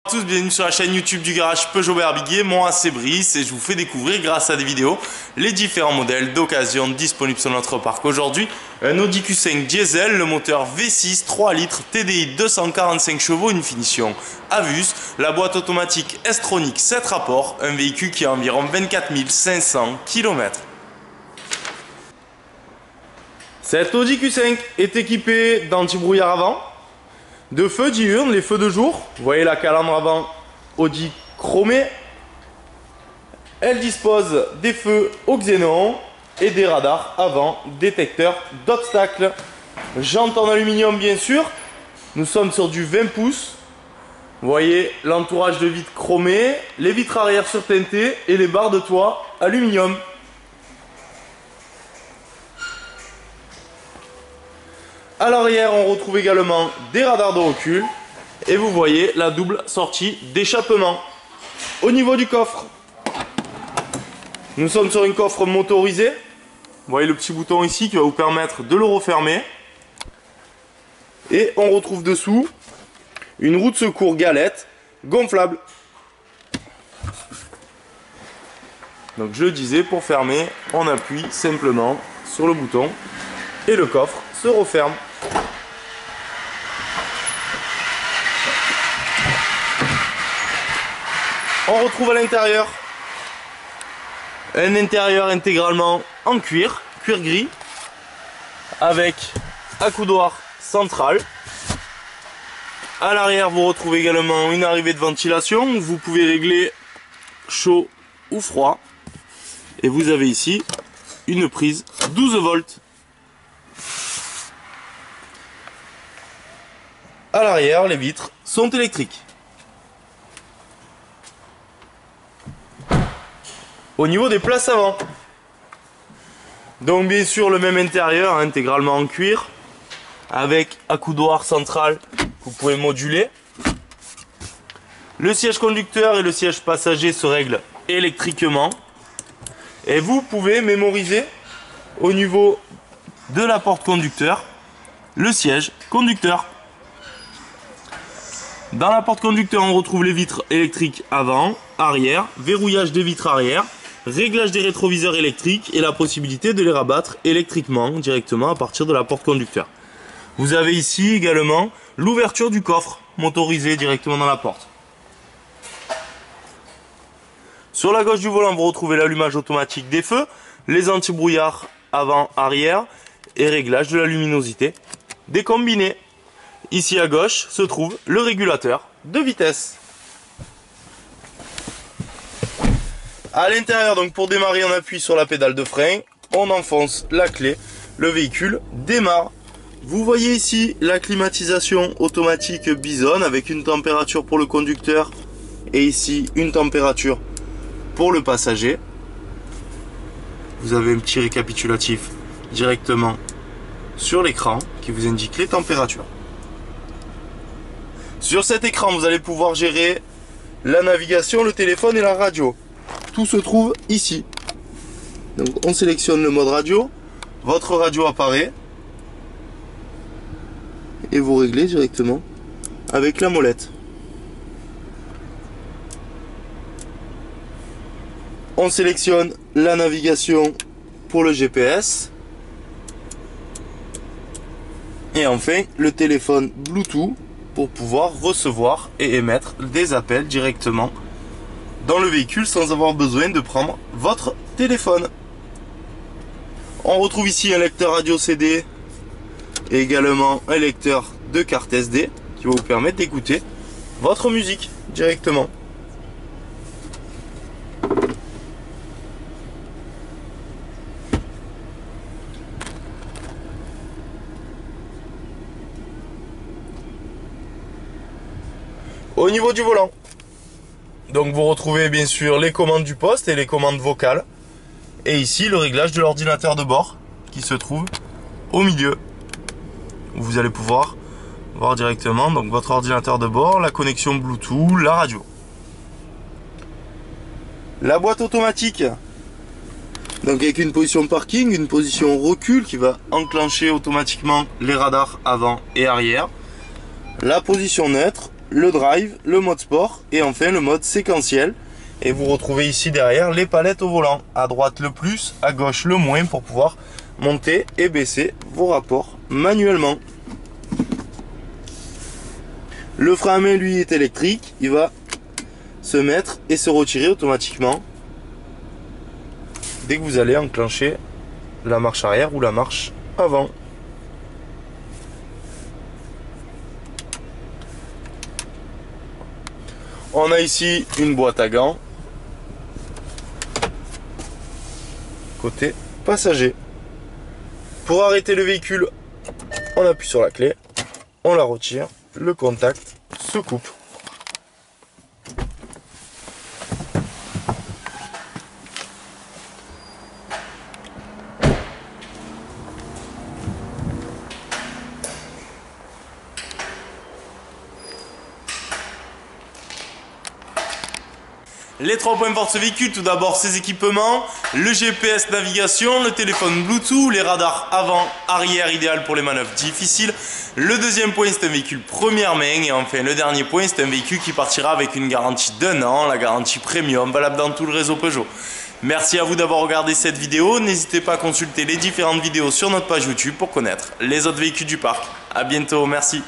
Bonjour à tous, bienvenue sur la chaîne YouTube du garage Peugeot Barbiguier. Moi c'est Brice et je vous fais découvrir grâce à des vidéos les différents modèles d'occasion disponibles sur notre parc. Aujourd'hui, un Audi Q5 diesel, le moteur V6 3 litres TDI 245 chevaux, une finition Avus, la boîte automatique S-Tronic 7 rapports, un véhicule qui a environ 24 500 km. Cet Audi Q5 est équipé d'anti-brouillard avant, de feux diurnes, les feux de jour. Vous voyez la calandre avant Audi chromée. Elle dispose des feux au xénon et des radars avant détecteurs d'obstacles. Jantes en aluminium bien sûr. Nous sommes sur du 20 pouces. Vous voyez l'entourage de vitres chromées, les vitres arrière surteintées et les barres de toit aluminium. À l'arrière, on retrouve également des radars de recul et vous voyez la double sortie d'échappement. Au niveau du coffre, nous sommes sur une coffre motorisée. Vous voyez le petit bouton ici qui va vous permettre de le refermer. Et on retrouve dessous une roue de secours galette gonflable. Donc je le disais, pour fermer, on appuie simplement sur le bouton et le coffre se referme. On retrouve à l'intérieur un intérieur intégralement en cuir gris, avec accoudoir central. À l'arrière, vous retrouvez également une arrivée de ventilation où vous pouvez régler chaud ou froid. Et vous avez ici une prise 12 volts. À l'arrière, les vitres sont électriques. Au niveau des places avant, donc bien sûr le même intérieur, intégralement en cuir, avec accoudoir central que vous pouvez moduler. Le siège conducteur et le siège passager se règlent électriquement. Et vous pouvez mémoriser au niveau de la porte conducteur le siège conducteur. Dans la porte conducteur, on retrouve les vitres électriques avant, arrière, verrouillage des vitres arrière, réglage des rétroviseurs électriques et la possibilité de les rabattre électriquement directement à partir de la porte conducteur. Vous avez ici également l'ouverture du coffre motorisé directement dans la porte. Sur la gauche du volant, vous retrouvez l'allumage automatique des feux, les anti-brouillards avant, arrière et réglage de la luminosité des combinés. Ici à gauche se trouve le régulateur de vitesse. À l'intérieur, donc pour démarrer, on appuie sur la pédale de frein, on enfonce la clé, le véhicule démarre. Vous voyez ici la climatisation automatique Bison avec une température pour le conducteur et ici une température pour le passager. Vous avez un petit récapitulatif directement sur l'écran qui vous indique les températures. Sur cet écran, vous allez pouvoir gérer la navigation, le téléphone et la radio. Tout se trouve ici. Donc on sélectionne le mode radio, votre radio apparaît et vous réglez directement avec la molette. On sélectionne la navigation pour le GPS et enfin le téléphone Bluetooth pour pouvoir recevoir et émettre des appels directement dans le véhicule sans avoir besoin de prendre votre téléphone. On retrouve ici un lecteur radio CD et également un lecteur de carte SD qui va vous permettre d'écouter votre musique directement. Au niveau du volant, donc vous retrouvez bien sûr les commandes du poste et les commandes vocales. Et ici le réglage de l'ordinateur de bord qui se trouve au milieu. Vous allez pouvoir voir directement donc votre ordinateur de bord, la connexion Bluetooth, la radio. La boîte automatique, donc avec une position parking, une position recul qui va enclencher automatiquement les radars avant et arrière. La position neutre le drive, le mode sport et enfin le mode séquentiel. Et vous retrouvez ici derrière les palettes au volant. À droite le plus, à gauche le moins pour pouvoir monter et baisser vos rapports manuellement. Le frein à main lui est électrique, il va se mettre et se retirer automatiquement dès que vous allez enclencher la marche arrière ou la marche avant. On a ici une boîte à gants côté passager. Pour arrêter le véhicule, on appuie sur la clé, on la retire, le contact se coupe. Les 3 points forts de ce véhicule, tout d'abord ses équipements, le GPS navigation, le téléphone Bluetooth, les radars avant, arrière idéal pour les manœuvres difficiles. Le deuxième point, c'est un véhicule première main. Et enfin le dernier point, c'est un véhicule qui partira avec une garantie d'1 an, la garantie premium valable dans tout le réseau Peugeot. Merci à vous d'avoir regardé cette vidéo. N'hésitez pas à consulter les différentes vidéos sur notre page YouTube pour connaître les autres véhicules du parc. A bientôt, merci.